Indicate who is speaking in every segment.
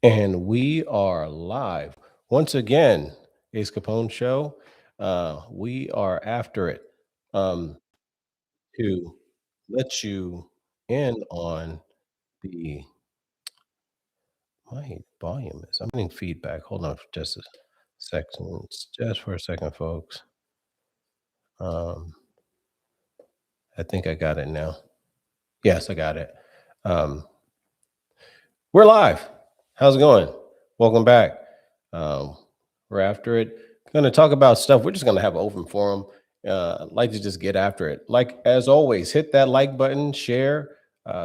Speaker 1: And we are live once again. Ace Capone show. We are after it um, to let you in on the my volume is. I'm getting feedback. Hold on for just a second. Just for a second, folks. Um, I think I got it now. Yes, I got it. Um, we're live. How's it going? Welcome back. Um, we're after it. Going to talk about stuff. We're just going to have an open forum. I'd like to just get after it. Like as always, hit that like button, share,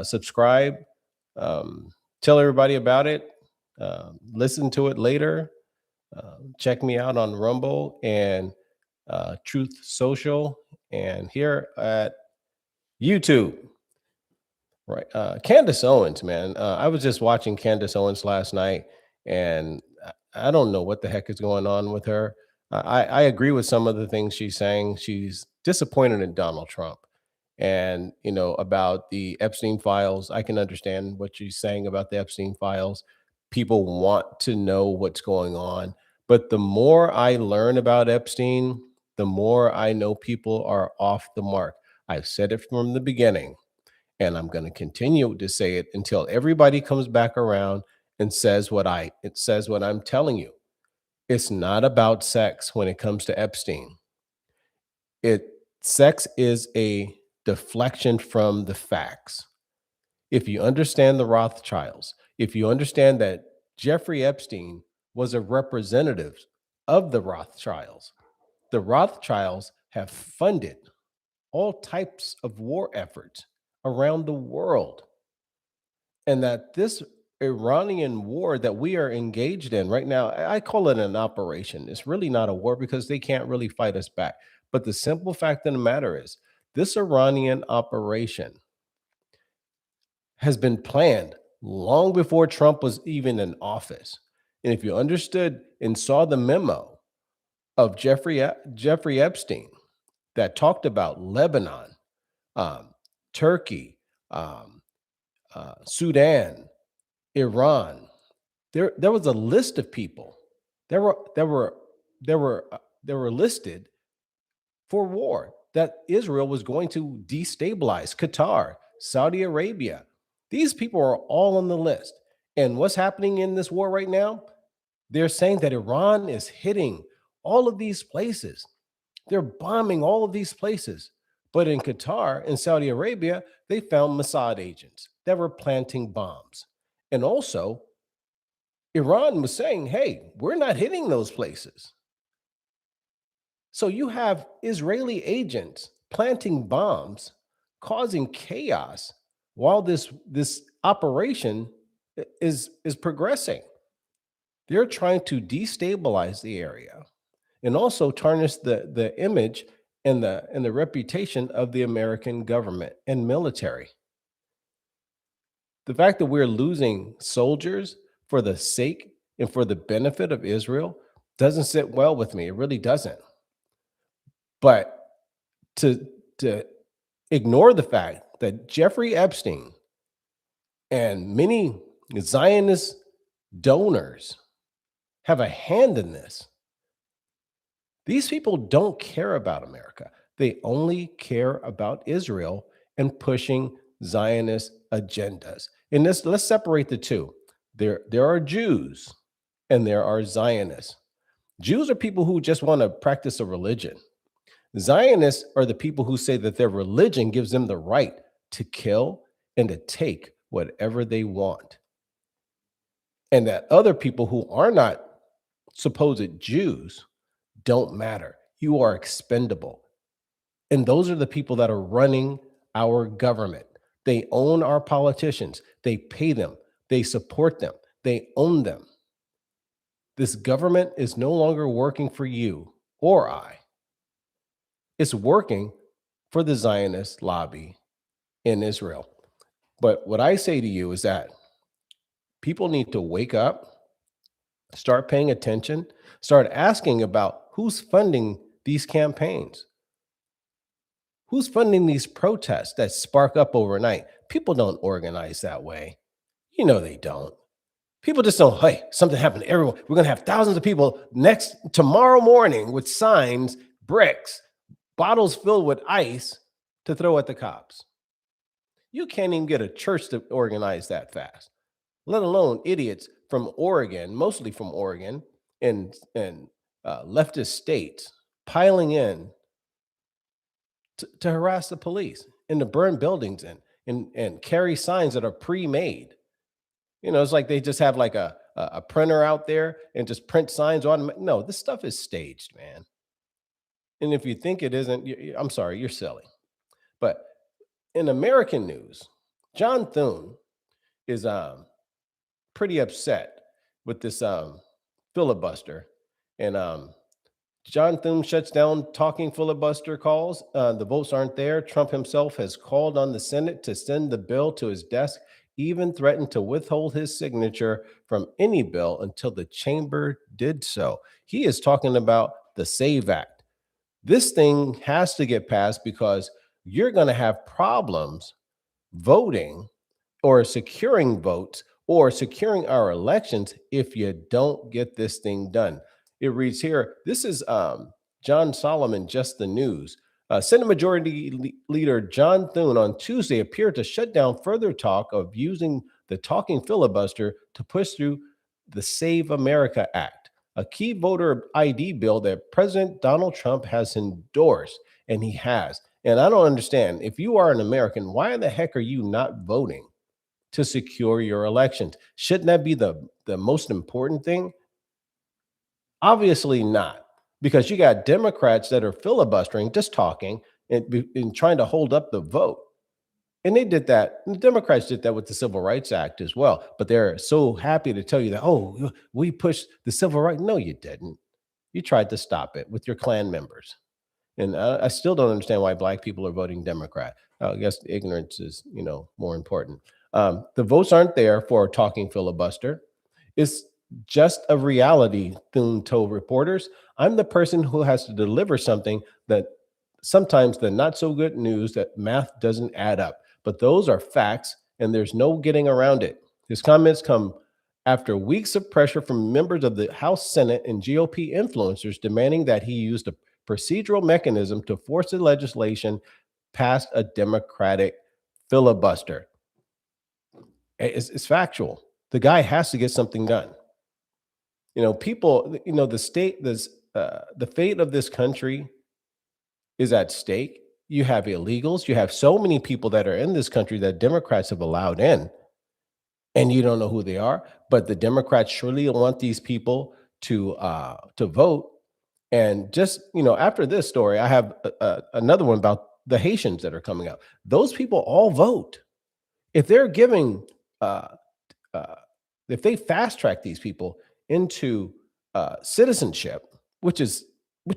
Speaker 1: subscribe, um, tell everybody about it. Listen to it later. Check me out on Rumble and Truth Social, and here at YouTube. Right. Candace Owens, man. I was just watching Candace Owens last night, and I don't know what the heck is going on with her. I agree with some of the things she's saying. She's disappointed in Donald Trump, and about the Epstein files. I can understand what she's saying about the Epstein files. People want to know what's going on, but the more I learn about Epstein, the more I know people are off the mark. I've said it from the beginning, and I'm going to continue to say it until everybody comes back around and says what I'm telling you. It's not about sex when it comes to Epstein. It Sex is a deflection from the facts. If you understand the Rothschilds, if you understand that Jeffrey Epstein was a representative of the Rothschilds have funded all types of war efforts around the world, and that this Iranian war that we are engaged in right now, I call it an operation. It's really not a war because they can't really fight us back. But the simple fact of the matter is, this Iranian operation has been planned long before Trump was even in office. And if you understood and saw the memo of Jeffrey Epstein that talked about Lebanon, um, Turkey, um, Sudan, Iran, there was a list of people that were listed for war that Israel was going to destabilize. Qatar, Saudi Arabia, these people are all on the list. And what's happening in this war right now? They're saying that Iran is hitting all of these places. They're bombing all of these places. But in Qatar and Saudi Arabia, they found Mossad agents that were planting bombs. And also, Iran was saying, hey, we're not hitting those places. So you have Israeli agents planting bombs, causing chaos while this operation is progressing. They're trying to destabilize the area and also tarnish the image and the reputation of the American government and military. The fact that we're losing soldiers for the sake and for the benefit of Israel doesn't sit well with me. It really doesn't. But to ignore the fact that Jeffrey Epstein and many Zionist donors have a hand in this. These people don't care about America. They only care about Israel and pushing Zionist agendas. And let's separate the two. There are Jews and there are Zionists. Jews are people who just want to practice a religion. Zionists are the people who say that their religion gives them the right to kill and to take whatever they want. And that other people who are not supposed Jews don't matter. You are expendable. And those are the people that are running our government. They own our politicians. They pay them. They support them. They own them. This government is no longer working for you or I. It's working for the Zionist lobby in Israel. But what I say to you is that people need to wake up, start paying attention, start asking about who's funding these campaigns. Who's funding these protests that spark up overnight? People don't organize that way. You know they don't. People just don't, hey, something happened to everyone. We're going to have thousands of people tomorrow morning with signs, bricks, bottles filled with ice to throw at the cops. You can't even get a church to organize that fast, let alone idiots from Oregon, mostly from Oregon and leftist states piling in to harass the police and to burn buildings and carry signs that are pre-made. It's like they just have like a printer out there and just print signs on. No, this stuff is staged, man. And if you think it isn't, I'm sorry, you're silly. But in American news, John Thune is pretty upset with this filibuster, and John Thune shuts down talking filibuster calls. The votes aren't there. Trump himself has called on the Senate to send the bill to his desk, even threatened to withhold his signature from any bill until the chamber did so. He is talking about the SAVE Act. This thing has to get passed because you're going to have problems voting or securing votes or securing our elections if you don't get this thing done. It reads here, this is John Solomon, Just the News. Senate Majority Leader John Thune on Tuesday appeared to shut down further talk of using the talking filibuster to push through the Save America Act, a key voter ID bill that President Donald Trump has endorsed, and he has. And I don't understand, if you are an American, why the heck are you not voting to secure your elections? Shouldn't that be the most important thing? Obviously not, because you got Democrats that are filibustering, just talking and trying to hold up the vote. And they did that. The Democrats did that with the Civil Rights Act as well. But they're so happy to tell you that, oh, we pushed the civil rights. No, you didn't. You tried to stop it with your Klan members. And I still don't understand why black people are voting Democrat. I guess ignorance is, more important. The votes aren't there for a talking filibuster. It's just a reality, Thune told reporters. I'm the person who has to deliver something that sometimes the not so good news that math doesn't add up. But those are facts, and there's no getting around it. His comments come after weeks of pressure from members of the House, Senate, and GOP influencers demanding that he use the procedural mechanism to force the legislation past a Democratic filibuster. It's factual. The guy has to get something done. People, the fate of this country is at stake. You have illegals. You have so many people that are in this country that Democrats have allowed in, and you don't know who they are. But the Democrats surely want these people to vote. And just after this story, I have another one about the Haitians that are coming out. Those people all vote. If they're giving, if they fast track these people into citizenship, which is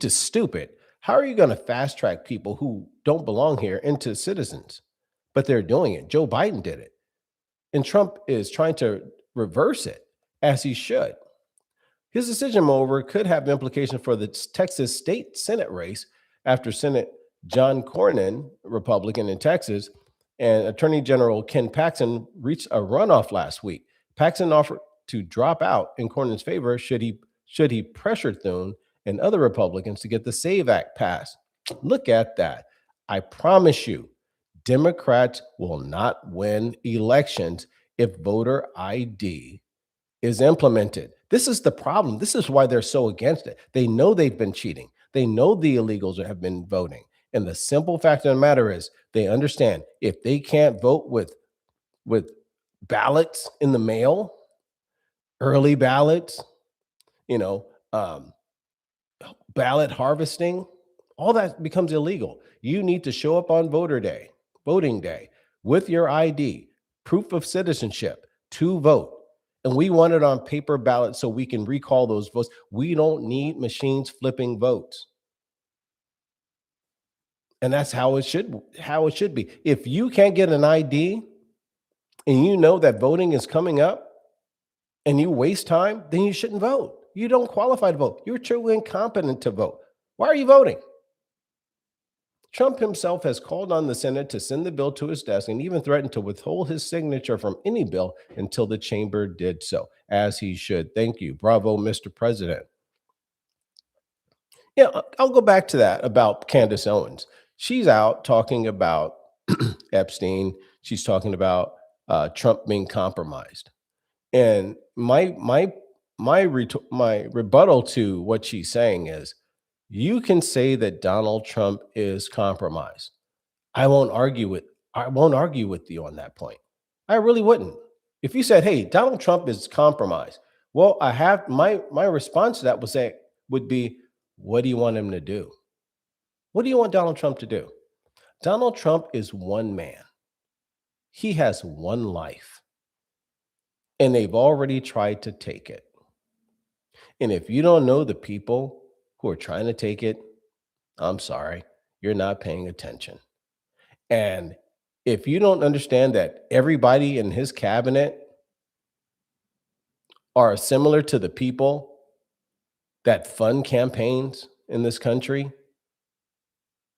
Speaker 1: stupid. How are you going to fast track people who don't belong here into citizens? But they're doing it. Joe Biden did it. And Trump is trying to reverse it, as he should. His decision, moreover, could have implications for the Texas state Senate race after Senate John Cornyn, Republican in Texas, and Attorney General Ken Paxton reached a runoff last week. Paxton offered to drop out in Cornyn's favor should he pressure Thune and other Republicans to get the SAVE Act passed. Look at that. I promise you, Democrats will not win elections if voter ID is implemented. This is the problem. This is why they're so against it. They know they've been cheating. They know the illegals have been voting. And the simple fact of the matter is they understand if they can't vote with ballots in the mail, early ballots, ballot harvesting, all that becomes illegal. You need to show up on voting day, with your ID, proof of citizenship to vote. And we want it on paper ballot so we can recall those votes. We don't need machines flipping votes. And that's how it should be. If you can't get an ID and you know that voting is coming up and you waste time, then you shouldn't vote. You don't qualify to vote. You're too incompetent to vote. Why are you voting? Trump himself has called on the Senate to send the bill to his desk and even threatened to withhold his signature from any bill until the chamber did so, as he should. Thank you. Bravo, Mr. President. Yeah, I'll go back to that about Candace Owens. She's out talking about Epstein. She's talking about Trump being compromised. And my rebuttal to what she's saying is, you can say that Donald Trump is compromised. I won't argue with you on that point. I really wouldn't. If you said, "Hey, Donald Trump is compromised," well, I have my response to that would be, what do you want him to do? What do you want Donald Trump to do? Donald Trump is one man. He has one life, and they've already tried to take it. And if you don't know the people who are trying to take it, I'm sorry, you're not paying attention. And if you don't understand that everybody in his cabinet are similar to the people that fund campaigns in this country,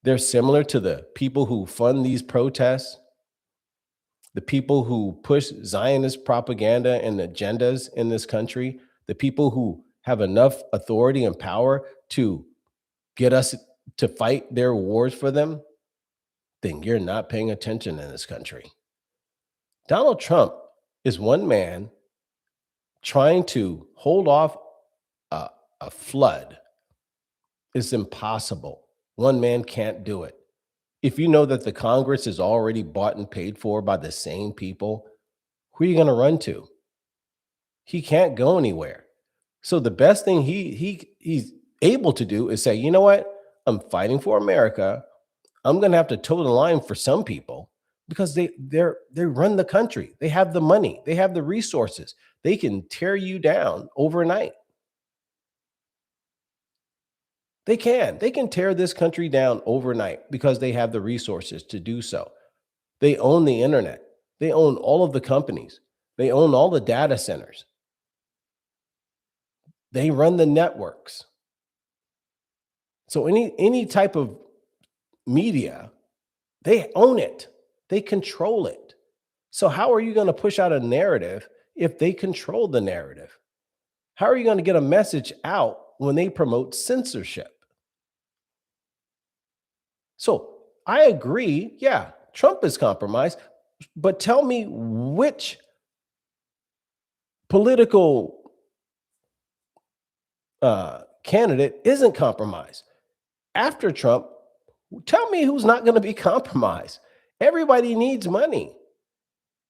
Speaker 1: they're similar to the people who fund these protests, the people who push Zionist propaganda and agendas in this country, the people who have enough authority and power to get us to fight their wars for them, then you're not paying attention in this country. Donald Trump is one man trying to hold off a flood. It's impossible. One man can't do it. If you know that the Congress is already bought and paid for by the same people, who are you going to run to? He can't go anywhere. So the best thing he's able to do is say, you know what? I'm fighting for America. I'm going to have to toe the line for some people because they run the country. They have the money. They have the resources. They can tear you down overnight. They can tear this country down overnight because they have the resources to do so. They own the internet. They own all of the companies. They own all the data centers. They run the networks. So any type of media, they own it. They control it. So how are you going to push out a narrative if they control the narrative? How are you going to get a message out when they promote censorship? So I agree. Yeah, Trump is compromised, but tell me which political candidate isn't compromised. After Trump, tell me who's not going to be compromised. Everybody needs money.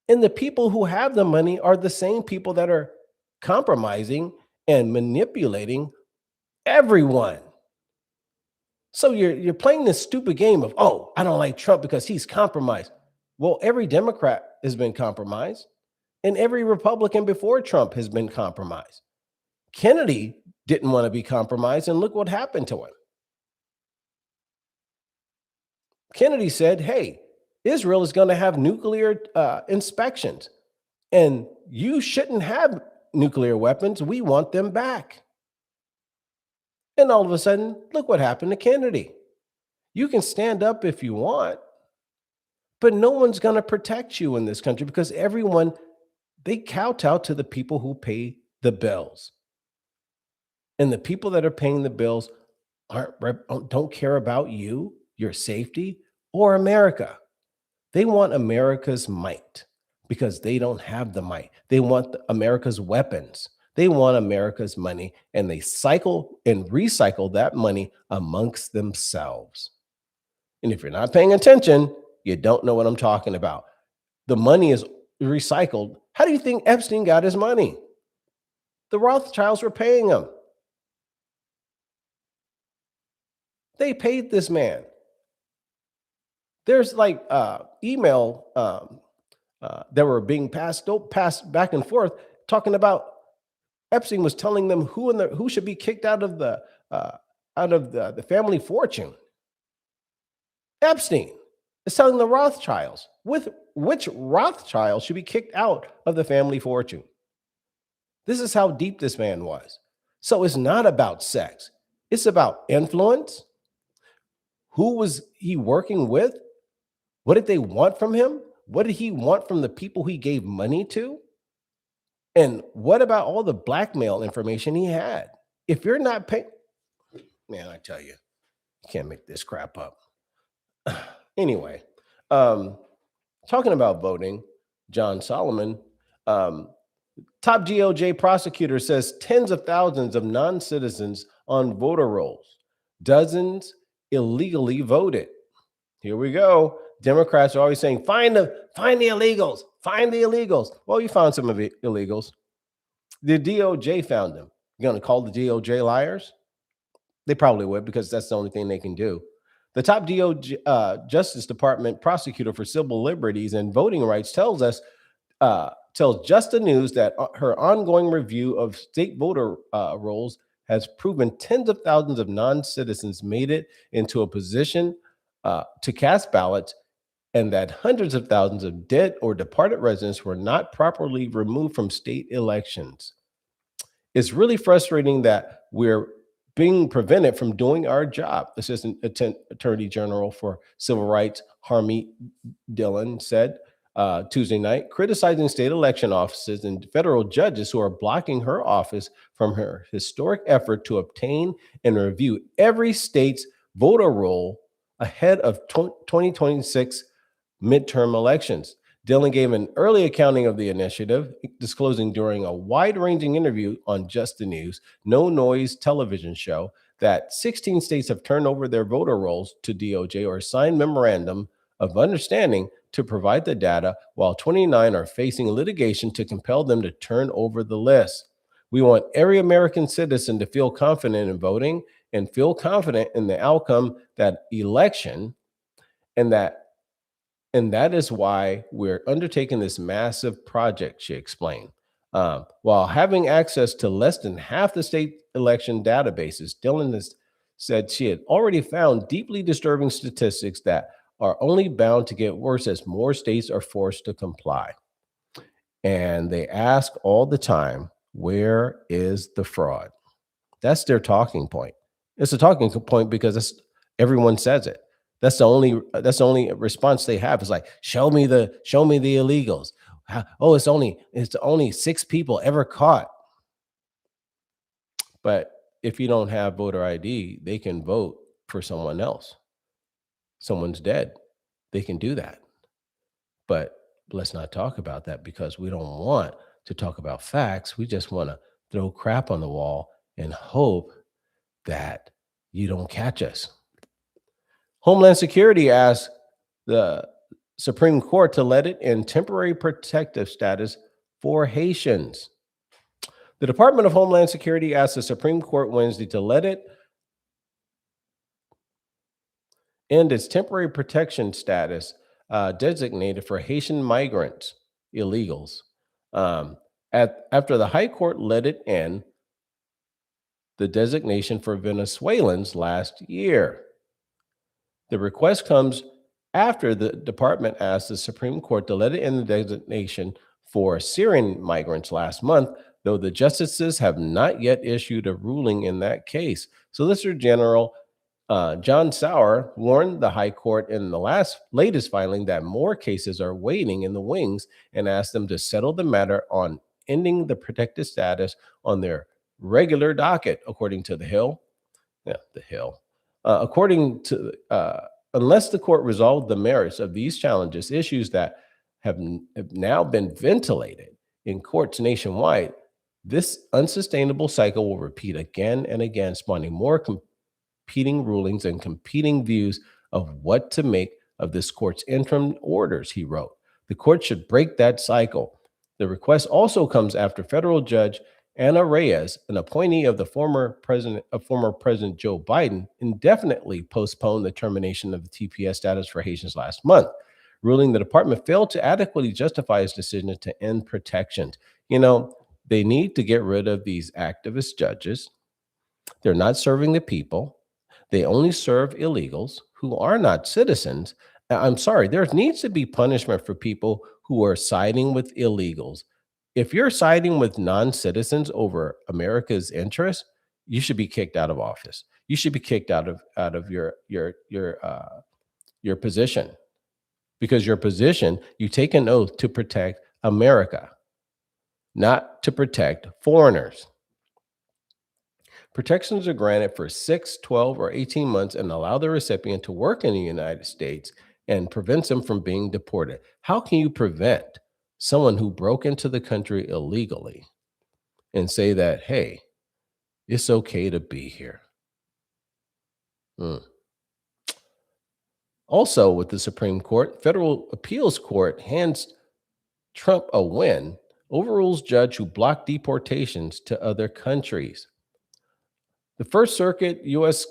Speaker 1: And the people who have the money are the same people that are compromising and manipulating everyone. So you're playing this stupid game of, oh, I don't like Trump because he's compromised. Well, every Democrat has been compromised, and every Republican before Trump has been compromised. Kennedy didn't want to be compromised, and look what happened to him. Kennedy said, hey, Israel is going to have nuclear inspections, and you shouldn't have nuclear weapons. We want them back. And all of a sudden, look what happened to Kennedy. You can stand up if you want, but no one's going to protect you in this country because everyone, they kowtow to the people who pay the bills. And the people that are paying the bills don't care about you, your safety, or America. They want America's might because they don't have the might. They want America's weapons. They want America's money, and they cycle and recycle that money amongst themselves. And if you're not paying attention, you don't know what I'm talking about. The money is recycled. How do you think Epstein got his money? The Rothschilds were paying him. They paid this man. There's like email that were being passed back and forth, talking about Epstein was telling them who should be kicked out of the family fortune. Epstein is telling the Rothschilds which Rothschild should be kicked out of the family fortune. This is how deep this man was. So it's not about sex. It's about influence. Who was he working with? What did they want from him? What did he want from the people he gave money to? And what about all the blackmail information he had? If you're not paying, man, I tell you, you can't make this crap up. Anyway, um, talking about voting, John Solomon, um, top DOJ prosecutor says tens of thousands of non-citizens on voter rolls, dozens illegally voted. Here we go. Democrats are always saying, find the illegals, find the illegals. Well, you found some of the illegals. The DOJ found them. You're going to call the DOJ liars? They probably would, because that's the only thing they can do. The top DOJ Justice Department prosecutor for civil liberties and voting rights tells Just the News that her ongoing review of state voter rolls has proven tens of thousands of non-citizens made it into a position to cast ballots, and that hundreds of thousands of dead or departed residents were not properly removed from state elections. It's really frustrating that we're being prevented from doing our job, Assistant Attorney General for Civil Rights Harmeet Dillon said Tuesday night, criticizing state election offices and federal judges who are blocking her office from her historic effort to obtain and review every state's voter roll ahead of 2026 midterm elections. Dillon gave an early accounting of the initiative, disclosing during a wide-ranging interview on Just the News, No Noise television show, that 16 states have turned over their voter rolls to DOJ or signed memorandum of understanding to provide the data, while 29 are facing litigation to compel them to turn over the list. We want every American citizen to feel confident in voting and feel confident in the outcome that election, and that is why we're undertaking this massive project, she explained. While having access to less than half the state election databases, Dillon has said she had already found deeply disturbing statistics that are only bound to get worse as more states are forced to comply. And they ask all the time, where is the fraud? That's their talking point. It's a talking point because everyone says it. That's the only response they have. Is like, show me the illegals. Oh, it's only 6 people ever caught. But if you don't have voter ID, they can vote for someone else. Someone's dead. They can do that. But let's not talk about that, because we don't want to talk about facts. We just want to throw crap on the wall and hope that you don't catch us. Homeland Security asked the Supreme Court to let it in temporary protective status for Haitians. The Department of Homeland Security asked the Supreme Court Wednesday to let it end its temporary protection status designated for Haitian migrants, illegals, after the High Court let it end the designation for Venezuelans last year. The request comes after the department asked the Supreme Court to let it in the designation for Syrian migrants last month, though the justices have not yet issued a ruling in that case. Solicitor General John Sauer warned the High Court in the latest filing that more cases are waiting in the wings, and asked them to settle the matter on ending the protected status on their regular docket, according to The Hill. Yeah, The Hill. According to, unless the court resolved the merits of these challenges, issues that have now been ventilated in courts nationwide, this unsustainable cycle will repeat again and again, spawning more competing rulings and competing views of what to make of this court's interim orders, he wrote. The court should break that cycle. The request also comes after federal judge Anna Reyes, an appointee of former President Joe Biden, indefinitely postponed the termination of the TPS status for Haitians last month, ruling the department failed to adequately justify its decision to end protections. You know, they need to get rid of these activist judges. They're not serving the people. They only serve illegals who are not citizens. I'm sorry, there needs to be punishment for people who are siding with illegals. If you're siding with non-citizens over America's interests, you should be kicked out of office. you should be kicked out of your position, because your position, you take an oath to protect America, not to protect foreigners. Protections are granted for 6, 12, or 18 months and allow the recipient to work in the United States and prevents them from being deported. How can you prevent someone who broke into the country illegally and say that, hey, it's okay to be here? Mm. Also, with the Supreme Court, Federal Appeals Court hands Trump a win, overrules judge who blocked deportations to other countries. The First Circuit U.S.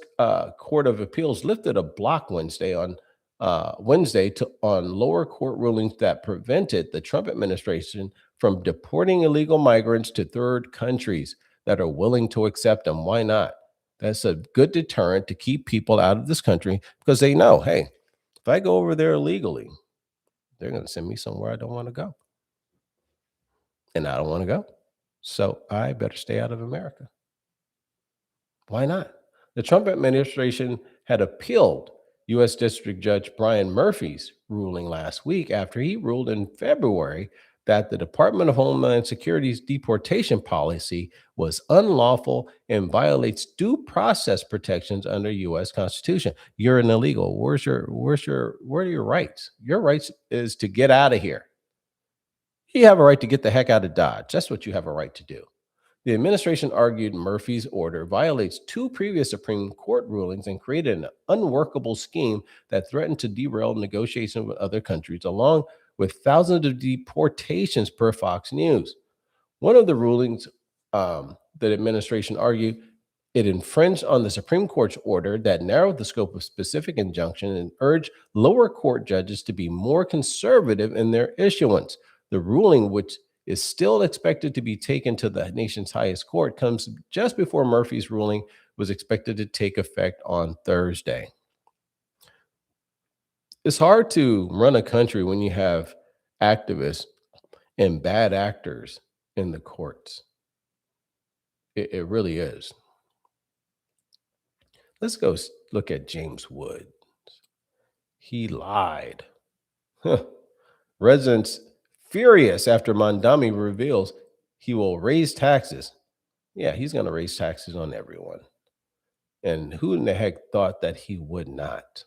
Speaker 1: Court of Appeals lifted a block Wednesday on lower court rulings that prevented the Trump administration from deporting illegal migrants to third countries that are willing to accept them. Why not? That's a good deterrent to keep people out of this country, because they know, hey, if I go over there illegally, they're going to send me somewhere I don't want to go, and I don't want to go. So I better stay out of America. Why not? The Trump administration had appealed U.S. District Judge Brian Murphy's ruling last week after he ruled in February that the Department of Homeland Security's deportation policy was unlawful and violates due process protections under U.S. Constitution. You're an illegal. Where are your rights? Your rights is to get out of here. You have a right to get the heck out of Dodge. That's what you have a right to do. The administration argued Murphy's order violates two previous Supreme Court rulings and created an unworkable scheme that threatened to derail negotiations with other countries, along with thousands of deportations per Fox News. One of the rulings, the administration argued, it infringed on the Supreme Court's order that narrowed the scope of specific injunction and urged lower court judges to be more conservative in their issuance. The ruling, which is still expected to be taken to the nation's highest court, comes just before Murphy's ruling was expected to take effect on Thursday. It's hard to run a country when you have activists and bad actors in the courts. It really is. Let's go look at James Wood. He lied. Huh. Residents furious after Mondami reveals he will raise taxes. Yeah, he's going to raise taxes on everyone. And who in the heck thought that he would not?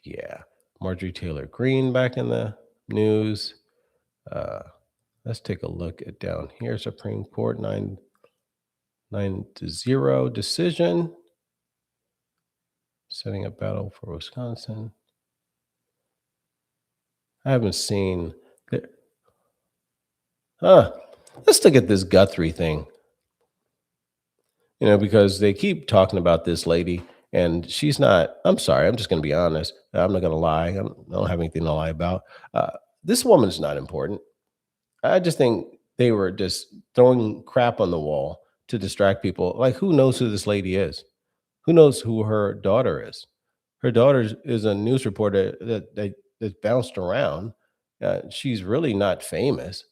Speaker 1: Yeah. Marjorie Taylor Greene back in the news. Uh, let's take a look at down here. Supreme Court 9-0 decision. Setting a battle for Wisconsin. I haven't seen the, let's look at this Guthrie thing. Because they keep talking about this lady, and she's not. I'm sorry. I'm just going to be honest. I'm not going to lie. I don't have anything to lie about. This woman is not important. I just think they were just throwing crap on the wall to distract people. Like, who knows who this lady is? Who knows who her daughter is? Her daughter is a news reporter that bounced around. She's really not famous,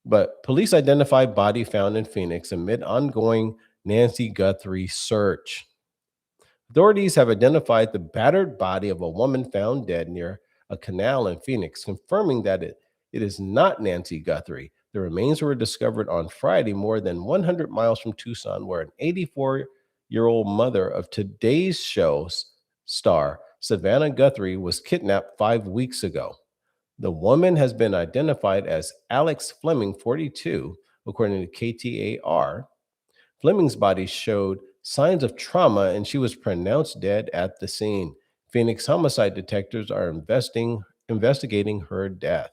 Speaker 1: but police identified body found in Phoenix amid ongoing Nancy Guthrie search. Authorities have identified the battered body of a woman found dead near a canal in Phoenix, confirming that it is not Nancy Guthrie. The remains were discovered on Friday, more than 100 miles from Tucson, where an 84-year-old mother of Today's Show star Savannah Guthrie was kidnapped 5 weeks ago. The woman has been identified as Alex Fleming, 42, according to KTAR. Fleming's body showed signs of trauma and she was pronounced dead at the scene. Phoenix homicide detectives are investigating her death.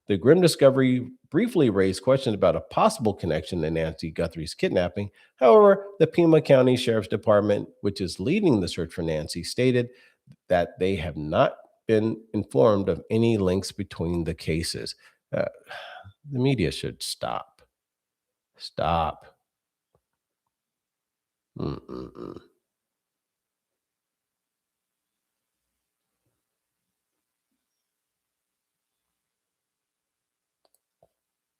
Speaker 1: The grim discovery briefly raised questions about a possible connection to Nancy Guthrie's kidnapping. However, the Pima County Sheriff's Department, which is leading the search for Nancy, stated that they have not been informed of any links between the cases. The media should stop. Stop. Mm-mm-mm.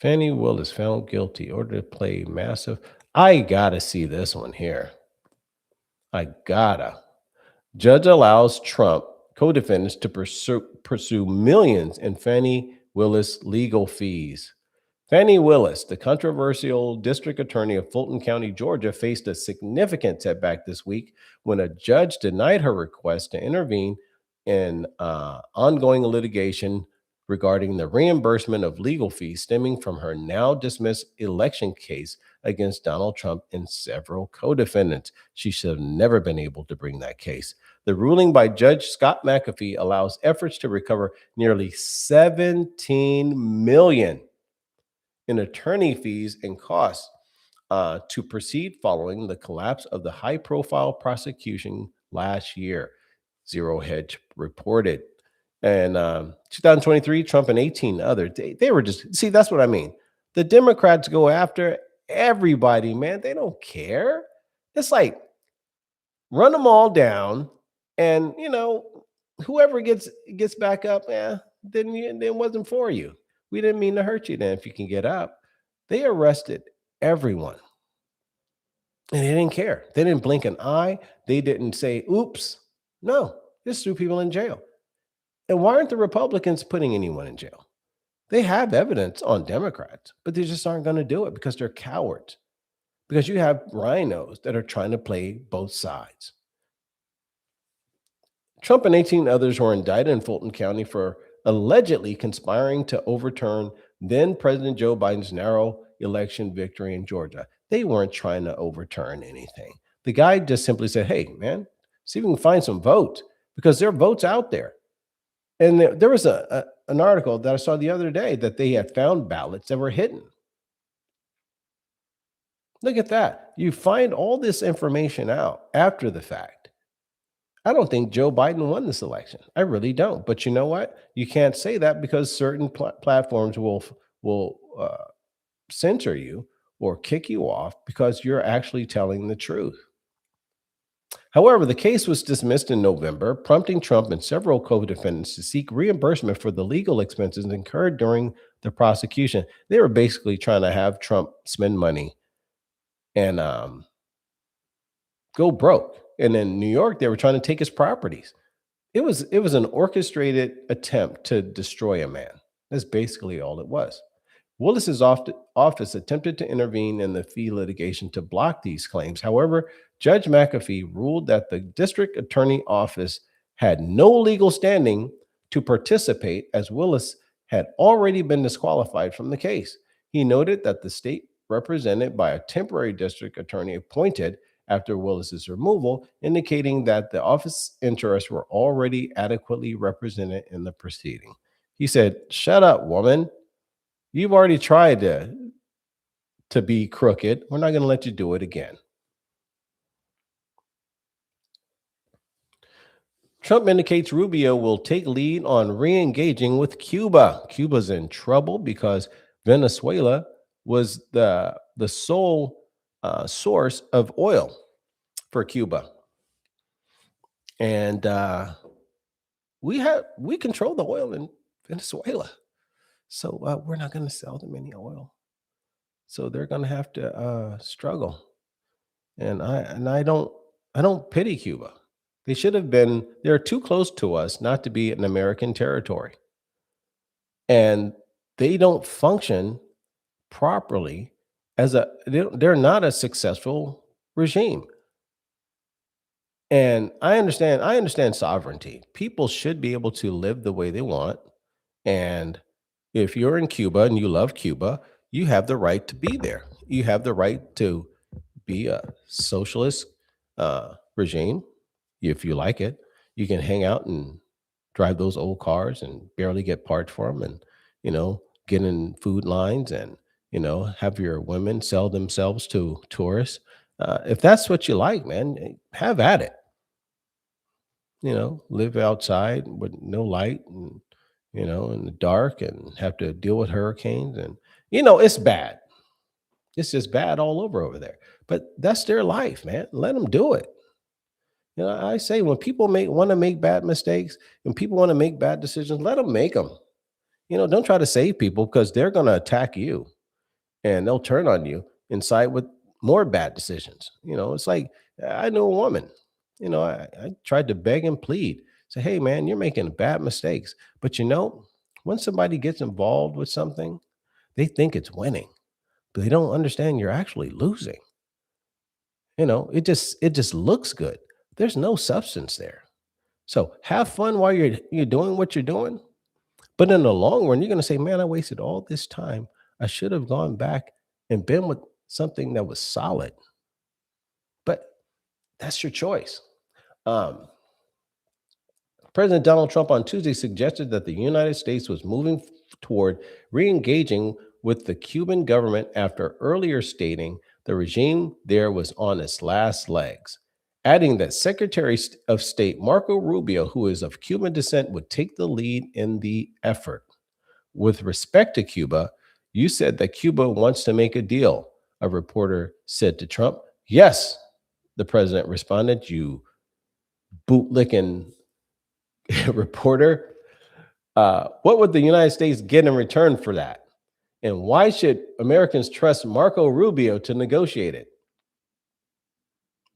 Speaker 1: Fanny Willis found guilty, ordered to play massive. I gotta see this one here. I gotta. Judge allows Trump co-defendants to pursue millions in Fannie Willis legal fees. Fannie Willis, the controversial district attorney of Fulton County, Georgia, faced a significant setback this week when a judge denied her request to intervene in ongoing litigation regarding the reimbursement of legal fees stemming from her now dismissed election case against Donald Trump and several co defendants. She should have never been able to bring that case. The ruling by Judge Scott McAfee allows efforts to recover nearly $17 million in attorney fees and costs to proceed following the collapse of the high profile prosecution last year, Zero Hedge reported. And 2023, Trump and 18 others, they were just, see, that's what I mean. The Democrats go after everybody, man. They don't care. It's like run them all down, and whoever gets back up, then it wasn't for you. We didn't mean to hurt you. Then if you can get up, they arrested everyone, and they didn't care. They didn't blink an eye. They didn't say, "Oops." No, just threw people in jail. And why aren't the Republicans putting anyone in jail? They have evidence on Democrats, but they just aren't going to do it because they're cowards. Because you have rhinos that are trying to play both sides. Trump and 18 others were indicted in Fulton County for allegedly conspiring to overturn then President Joe Biden's narrow election victory in Georgia. They weren't trying to overturn anything. The guy just simply said, "Hey, man, see if we can find some votes," because there are votes out there. And there was an article that I saw the other day that they had found ballots that were hidden. Look at that. You find all this information out after the fact. I don't think Joe Biden won this election. I really don't. But you know what? You can't say that because certain platforms will censor you or kick you off because you're actually telling the truth. However, the case was dismissed in November, prompting Trump and several co-defendants to seek reimbursement for the legal expenses incurred during the prosecution. They were basically trying to have Trump spend money and go broke. And in New York, they were trying to take his properties. It was an orchestrated attempt to destroy a man. That's basically all it was. Willis's office attempted to intervene in the fee litigation to block these claims. However, Judge McAfee ruled that the district attorney office had no legal standing to participate as Willis had already been disqualified from the case. He noted that the state represented by a temporary district attorney appointed after Willis's removal, indicating that the office interests were already adequately represented in the proceeding. He said, "Shut up, woman. You've already tried to be crooked. We're not going to let you do it again." Trump indicates Rubio will take lead on re-engaging with Cuba. Cuba's in trouble because Venezuela was the sole source of oil for Cuba, and we control the oil in Venezuela, so we're not going to sell them any oil. So they're going to have to struggle, and I don't pity Cuba. They should have been. They're too close to us not to be an American territory, and they don't function properly as they're not a successful regime. And I understand sovereignty. People should be able to live the way they want. And if you're in Cuba and you love Cuba, you have the right to be there. You have the right to be a socialist regime if you like it. You can hang out and drive those old cars and barely get parts for them, and get in food lines, and have your women sell themselves to tourists. If that's what you like, man, have at it. Live outside with no light, and in the dark, and have to deal with hurricanes, and it's bad. It's just bad all over there. But that's their life, man. Let them do it. I say when people want to make bad mistakes, when people want to make bad decisions, let them make them. Don't try to save people because they're going to attack you. and they'll turn on you and side with more bad decisions. It's like I know a woman, I tried to beg and plead, say, hey, man, you're making bad mistakes. But when somebody gets involved with something, they think it's winning, but they don't understand you're actually losing. It just looks good. There's no substance there. So have fun while you're doing what you're doing. But in the long run, you're going to say, man, I wasted all this time. I should have gone back and been with something that was solid. But that's your choice. Um, President Donald Trump on Tuesday suggested that the United States was moving toward re engaging with the Cuban government after earlier stating the regime there was on its last legs, adding that Secretary of State Marco Rubio, who is of Cuban descent, would take the lead in the effort. With respect to Cuba, you said that Cuba wants to make a deal, a reporter said to Trump. Yes, the president responded, you bootlicking reporter. What would the United States get in return for that? And why should Americans trust Marco Rubio to negotiate it?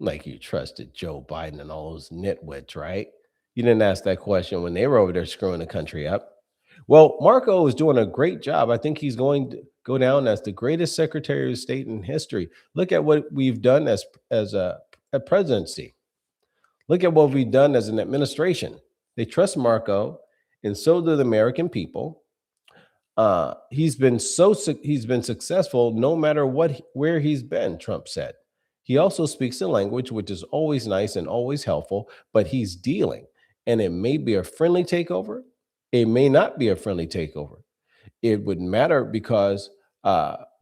Speaker 1: Like you trusted Joe Biden and all those nitwits, right? You didn't ask that question when they were over there screwing the country up. Well, Marco is doing a great job. I think he's going to go down as the greatest Secretary of State in history. Look at what we've done as a presidency. Look at what we've done as an administration. They trust Marco, and so do the American people. He's been successful no matter where he's been. Trump said. He also speaks the language, which is always nice and always helpful. But he's dealing, and it may be a friendly takeover. It may not be a friendly takeover. It would matter because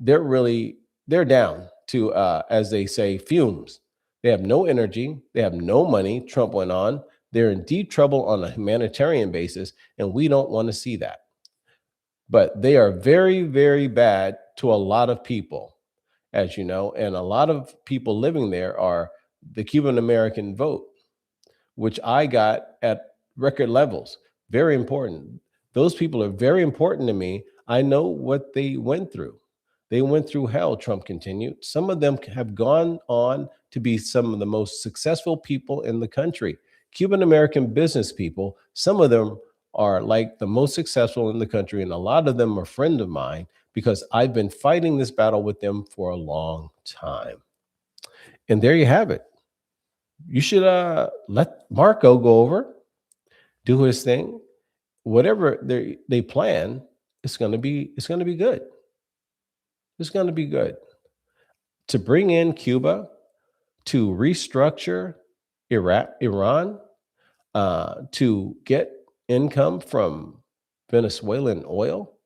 Speaker 1: they're down to as they say, fumes. They have no energy, they have no money. Trump went on. They're in deep trouble on a humanitarian basis, and we don't want to see that. But they are very, very bad to a lot of people, as you know, and a lot of people living there are the Cuban American vote, which I got at record levels. Very important. Those people are very important to me. I know what they went through. They went through hell, Trump continued. Some of them have gone on to be some of the most successful people in the country. Cuban American business people, some of them are like the most successful in the country, and a lot of them are friends of mine because I've been fighting this battle with them for a long time. And there you have it. You should let Marco go over, do his thing. Whatever they plan, it's going to be good. It's going to be good. To bring in Cuba, to restructure Iran, to get income from Venezuelan oil,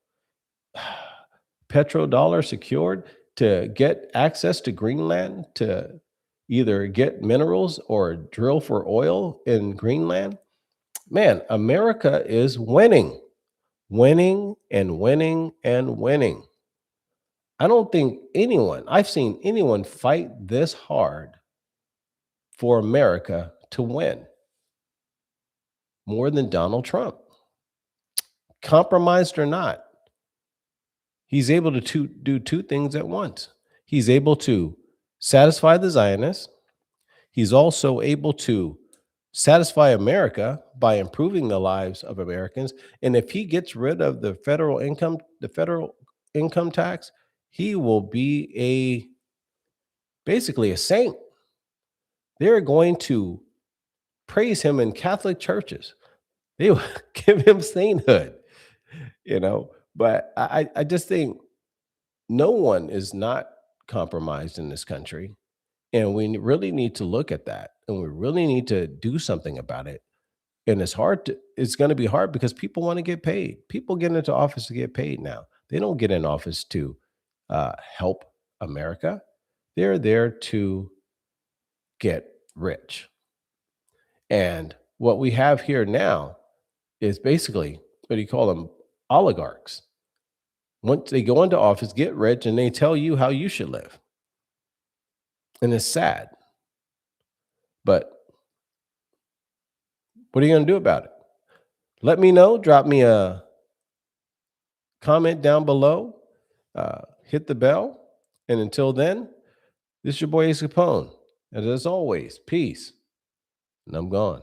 Speaker 1: petrodollar secured, to get access to Greenland, to either get minerals or drill for oil in Greenland. Man, America is winning, winning and winning and winning. I don't think I've seen anyone fight this hard for America to win more than Donald Trump. Compromised or not, he's able to do two things at once. He's able to satisfy the Zionists. He's also able to satisfy America by improving the lives of Americans. And if he gets rid of the federal income tax, he will be basically a saint. They're going to praise him in Catholic churches. They will give him sainthood, But I just think no one is not compromised in this country. And we really need to look at that. And we really need to do something about it. And it's going to be hard because people want to get paid. People get into office to get paid now. They don't get in office to help America. They're there to get rich. And what we have here now is basically, what do you call them? Oligarchs. Once they go into office, get rich, and they tell you how you should live. And it's sad. But what are you going to do about it? Let me know. Drop me a comment down below. hit the bell. And until then, this is your boy Ace Capone. And as always, peace. And I'm gone.